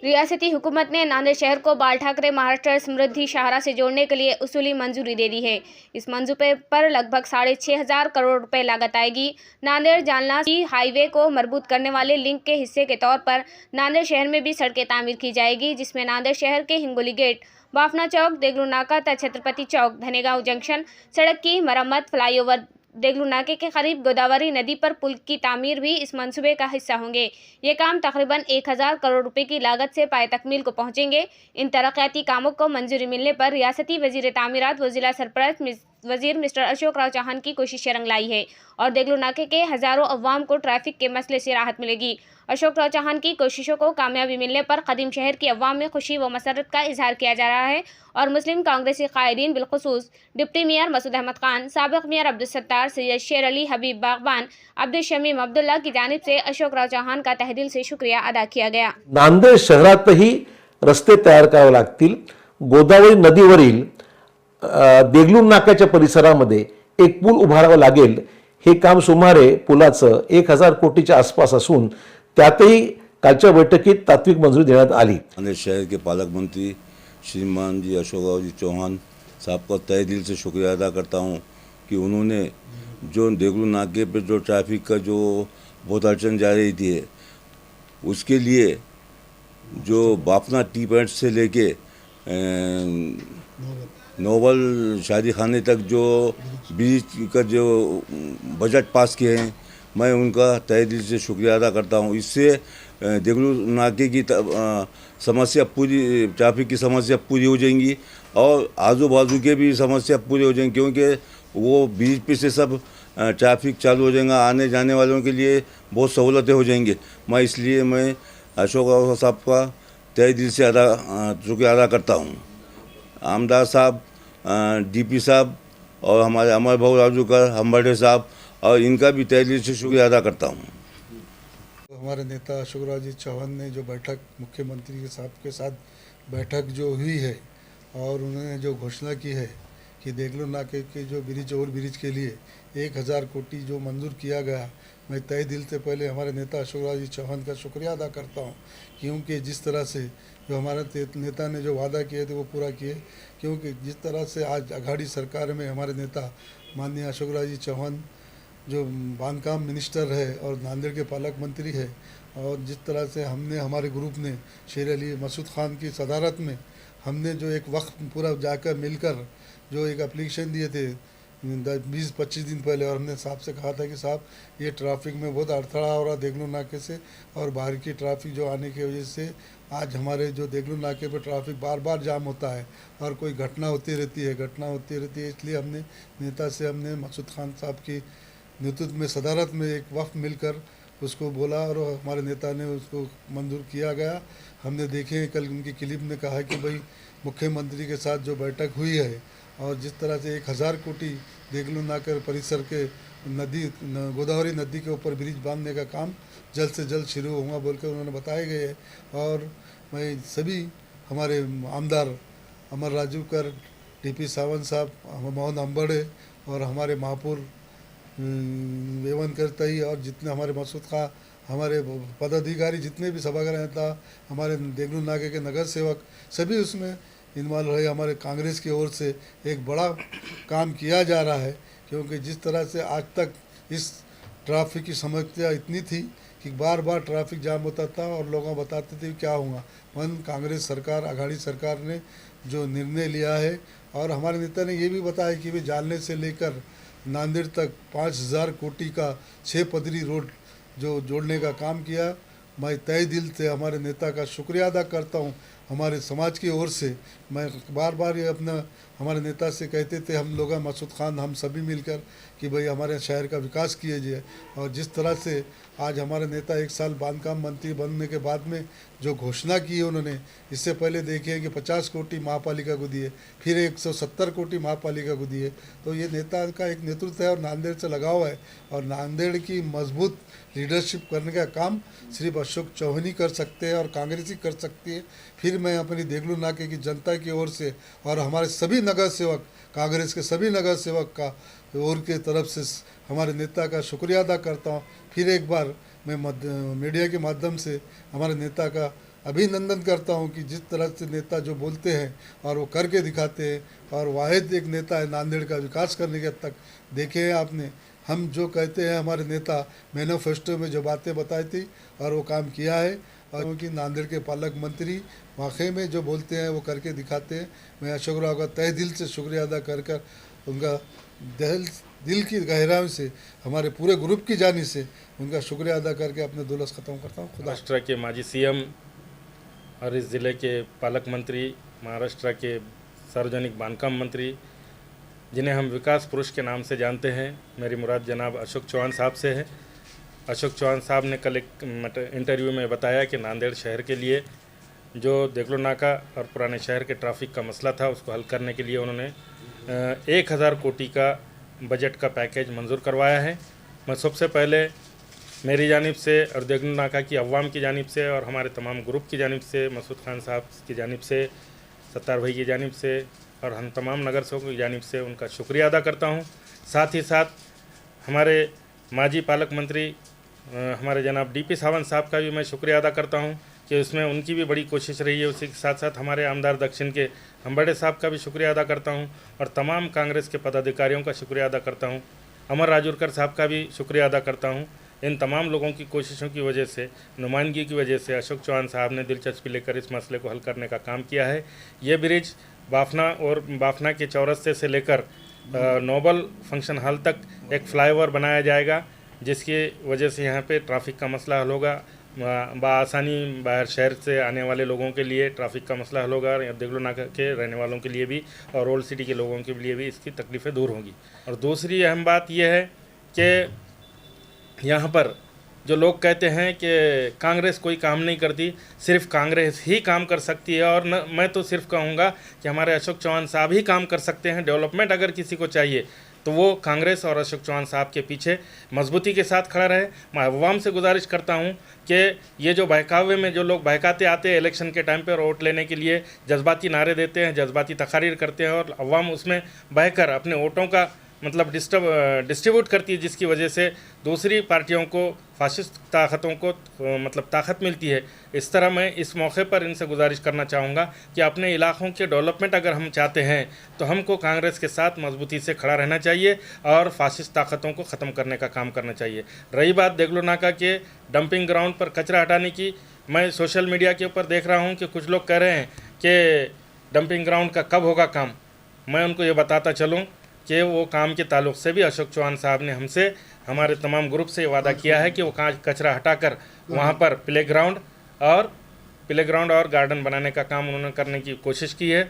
रियासती हुकूमत ने नांदेड़ शहर को बाल ठाकरे महाराष्ट्र समृद्धि सहारा से जोड़ने के लिए उसूली मंजूरी दे दी है। इस मंसूबे पर लगभग 6,500 करोड़ रुपए लागत आएगी। नांदेड़ जालना हाईवे को मजबूत करने वाले लिंक के हिस्से के तौर पर नांदेड़ शहर में भी सड़कें तामीर की जाएगी, जिसमें नांदेड़ शहर के हिंगोली गेट, बाफना चौक, देगलू नाका तथा छत्रपति चौक, धनेगांव जंक्शन सड़क की मरम्मत, फ्लाईओवर देगलू नाके के करीब गोदावरी नदी पर पुल की तामीर भी इस मंसूबे का हिस्सा होंगे। ये काम तकरीबन 1,000 करोड़ रुपए की लागत से पाए तकमील को पहुंचेंगे। इन तरक्याती कामों को मंजूरी मिलने पर रियासती वजीर तामीरात व जिला सरपरस्त वजीर मिस्टर अशोक राव चौहान की कोशिशें रंग लाई है और देगलू नाके के हजारों अवाम को ट्रैफिक के मसले से राहत मिलेगी। अशोक राव चौहान की कोशिशों को कामयाबी मिलने पर कदीम शहर की अवाम में खुशी व मसरत का इजहार किया जा रहा है और मुस्लिम कांग्रेसी कायदीन बिलखुसूस डिप्टी मेयर मसूद अहमद खान, साबिक मेयर अब्दुल सत्तार, सैयद शेर अली, हबीब बागबान, अब्दुल शमीम अब्दुल्ला की जानिब से अशोक राव चौहान का तहे से शुक्रिया अदा किया गया। नांदेड शहरातही रस्ते तयार करावे लागतील। गोदावरी नदीवरील देगलूर नाक्याच्या परिसरामध्ये एक पूल उभारावा लागेल। हे काम सुमारे पुलाचं 1,000 कोटीच्या आसपास असून त्यातही कालच्या बैठकीत तात्विक मंजुरी देण्यात आली। नांदेड़ शहर के पालक मंत्री श्रीमान जी अशोक राव जी चौहान साहब का तहे दिल से शुक्रिया अदा करता हूं कि उन्होंने जो देगलू नाके पे जो ट्रैफिक का जो बहुत अड़चन जा रही थी उसके लिए जो बाफना टी पॉइंट से लेके नोबल शादी खाने तक जो ब्रिज का जो बजट पास किए हैं, मैं उनका तहे दिल से शुक्रिया अदा करता हूं। इससे देगलू नाके की समस्या पूरी, ट्रैफिक की समस्या पूरी हो जाएंगी और आजू बाजू के भी समस्या पूरी हो जाएंगी, क्योंकि वो ब्रिज पे से सब ट्रैफिक चालू हो जाएगा। आने जाने वालों के लिए बहुत सहूलतें हो जाएंगी। मैं अशोक राव साहब का तहे दिल से शुक्रिया अदा करता हूँ। आमदार साहब, डीपी साहब और हमारे अमर भाऊ राजूकर, हम्बर्डे साहब और इनका भी तहे दिल से शुक्रिया अदा करता हूँ। हमारे नेता अशोक राव जी चौहान ने जो बैठक मुख्यमंत्री के साहब के साथ बैठक जो हुई है और उन्होंने जो घोषणा की है कि देगलू नाके के जो ब्रिज के लिए 1,000 कोटी जो मंजूर किया गया, मैं तहे दिल से पहले हमारे नेता अशोक राव जी चौहान का शुक्रिया अदा करता हूं, क्योंकि जिस तरह से जो हमारे नेता ने जो वादा किए थे वो पूरा किए। क्योंकि जिस तरह से आज अघाड़ी सरकार में हमारे नेता माननीय अशोक राव जी चौहान जो बांधकाम मिनिस्टर है और नांदेड़ के पालक मंत्री है, और जिस तरह से हमारे ग्रुप ने शेर अली, मसूद खान की सदारत में हमने जो एक वक्त पूरा जाकर मिलकर जो एक एप्लीकेशन दिए थे 20-25 दिन पहले, और हमने साहब से कहा था कि साहब ये ट्रैफिक में बहुत अड़थड़ा हो रहा देगलू नाके से और बाहर की ट्रैफिक जो आने की वजह से आज हमारे जो देगलू नाके पर ट्रैफिक बार बार जाम होता है और कोई घटना होती रहती है। इसलिए हमने मसूद खान साहब की नेतृत्व में सदारत में एक वक्त मिलकर उसको बोला और हमारे नेता ने उसको मंजूर किया गया। हमने देखे कल उनकी क्लिप में कहा कि भाई मुख्यमंत्री के साथ जो बैठक हुई है और जिस तरह से 1,000 कोटी देगलू नाके परिसर के गोदावरी नदी के ऊपर ब्रिज बांधने का काम जल्द से जल्द शुरू होगा बोलकर उन्होंने बताए गए है। और मैं सभी हमारे आमदार अमर राजूकर, टीपी सावंत साहब, मोहन अम्बड़े और हमारे महापौर एवन करता ही और जितने हमारे मसूद खां, हमारे पदाधिकारी जितने भी सभागार था, हमारे देगलू नाके के नगर सेवक सभी उसमें इन्वॉल्व रहे। हमारे कांग्रेस की ओर से एक बड़ा काम किया जा रहा है, क्योंकि जिस तरह से आज तक इस ट्रैफिक की समस्या इतनी थी कि बार बार ट्रैफिक जाम होता था और लोग बताते थे क्या होगा। कांग्रेस सरकार, अघाड़ी सरकार ने जो निर्णय लिया है और हमारे नेता ने ये भी बताया कि वे जालने से लेकर नांदेड़ तक 5,000 कोटी का 6 पदरी रोड जो जोड़ने का काम किया। मैं तहे दिल से हमारे नेता का शुक्रिया अदा करता हूं। हमारे समाज की ओर से मैं बार बार ये हमारे नेता से कहते थे हम लोग, मसूद खान, हम सभी मिलकर कि भाई हमारे शहर का विकास कीजिए। और जिस तरह से आज हमारे नेता 1 साल बांधकाम मंत्री बनने के बाद में जो घोषणा की है उन्होंने, इससे पहले देखिए कि 50 कोटी महापालिका को दिए, फिर 170 कोटी महापालिका को दिए। तो ये नेता का एक नेतृत्व है और नांदेड़ से लगाव है और नांदेड़ की मजबूत लीडरशिप करने का काम सिर्फ अशोक चौहान ही कर सकते हैं और कांग्रेस ही कर सकती है। फिर मैं अपनी देगलू नाके की जनता की ओर से और हमारे सभी नगर सेवक, कांग्रेस के सभी नगर सेवक का ओर के तरफ से हमारे नेता का शुक्रिया अदा करता हूँ। फिर एक बार मैं मीडिया के माध्यम से हमारे नेता का अभिनंदन करता हूं कि जिस तरह से नेता जो बोलते हैं और वो करके दिखाते हैं, और वाहिद एक नेता है नांदेड़ का विकास करने के हद तक देखे हैं आपने। हम जो कहते हैं हमारे नेता मैनिफेस्टो में जो बातें बताई थी और वो काम किया है, और क्योंकि नांदेड़ के पालक मंत्री वाकई में जो बोलते हैं वो करके दिखाते हैं। मैं अशोक राव का तहे दिल से शुक्रिया अदा कर उनका दिल की गहराई से हमारे पूरे ग्रुप की जानी से उनका शुक्रिया अदा करके अपने दुलस ख़त्म करता हूँ। खुदा। महाराष्ट्र के माजी सीएम और इस ज़िले के पालक मंत्री, महाराष्ट्र के सार्वजनिक बांधकाम मंत्री, जिन्हें हम विकास पुरुष के नाम से जानते हैं, मेरी मुराद जनाब अशोक चौहान साहब से है। अशोक चौहान साहब ने कल एक इंटरव्यू में बताया कि नांदेड़ शहर के लिए जो देगलू नाका और पुराने शहर के ट्रैफिक का मसला था उसको हल करने के लिए उन्होंने 1000 कोटी का बजट का पैकेज मंजूर करवाया है। मैं सबसे पहले मेरी जानिब से और देगलू नाका की अवाम की जानिब से और हमारे तमाम ग्रुप की जानिब से, मसूद खान साहब की जानिब से, सत्तार भाई की जानिब से और हम तमाम नगर सेवकों की जानिब से उनका शुक्रिया अदा करता हूं। साथ ही साथ हमारे माजी पालक मंत्री हमारे जनाब डीपी सावंत साहब का भी मैं शुक्रिया अदा करता हूं कि उसमें उनकी भी बड़ी कोशिश रही है। उसी के साथ साथ हमारे आमदार दक्षिण के हम्बड़े साहब का भी शुक्रिया अदा करता हूं और तमाम कांग्रेस के पदाधिकारियों का शुक्रिया अदा करता हूं। अमर राजूरकर साहब का भी शुक्रिया अदा करता हूं। इन तमाम लोगों की कोशिशों की वजह से, नुमाइंदगी की वजह से अशोक चौहान साहब ने दिलचस्पी लेकर इस मसले को हल करने का काम किया है। ये ब्रिज बाफना के चौरस्ते से लेकर नोबल फंक्शन हॉल तक एक फ्लाईओवर बनाया जाएगा, जिसकी वजह से यहाँ पे ट्रैफिक का मसला हल होगा। बआसानी बाहर शहर से आने वाले लोगों के लिए ट्रैफिक का मसला हल होगा, देगलू नाका के रहने वालों के लिए भी और ओल्ड सिटी के लोगों के लिए भी इसकी तकलीफ़ें दूर होंगी। और दूसरी अहम बात यह है कि यहाँ पर जो लोग कहते हैं कि कांग्रेस कोई काम नहीं करती, सिर्फ कांग्रेस ही काम कर सकती है। और न मैं तो सिर्फ कहूँगा कि हमारे अशोक चौहान साहब ही काम कर सकते हैं। डेवलपमेंट अगर किसी को चाहिए तो वो कांग्रेस और अशोक चौहान साहब के पीछे मजबूती के साथ खड़ा रहे। मैं अवाम से गुजारिश करता हूँ कि ये जो बहकावे में जो लोग बहकाते आते हैं इलेक्शन के टाइम पर वोट लेने के लिए, जज्बाती नारे देते हैं, जज्बाती तकारीर करते हैं और अवाम उसमें बहकर अपने वोटों का मतलब डिस्ट्रीब्यूट करती है, जिसकी वजह से दूसरी पार्टियों को, फाशिस्ट ताकतों को मतलब ताकत मिलती है। इस तरह मैं इस मौके पर इनसे गुजारिश करना चाहूँगा कि अपने इलाकों के डेवलपमेंट अगर हम चाहते हैं तो हमको कांग्रेस के साथ मजबूती से खड़ा रहना चाहिए और फाशिस्ट ताकतों को ख़त्म करने का काम करना चाहिए। रही बात देगलू नाका के डंपिंग ग्राउंड पर कचरा हटाने की, मैं सोशल मीडिया के ऊपर देख रहा हूँ कि कुछ लोग कह रहे हैं कि डंपिंग ग्राउंड का कब होगा काम। मैं उनको ये बताता चलूँ कि वो काम के ताल्लुक से भी अशोक चौहान साहब ने हमसे, हमारे तमाम ग्रुप से वादा किया है कि वो कचरा हटाकर वहाँ पर प्लेग्राउंड और गार्डन बनाने का काम उन्होंने करने की कोशिश की है।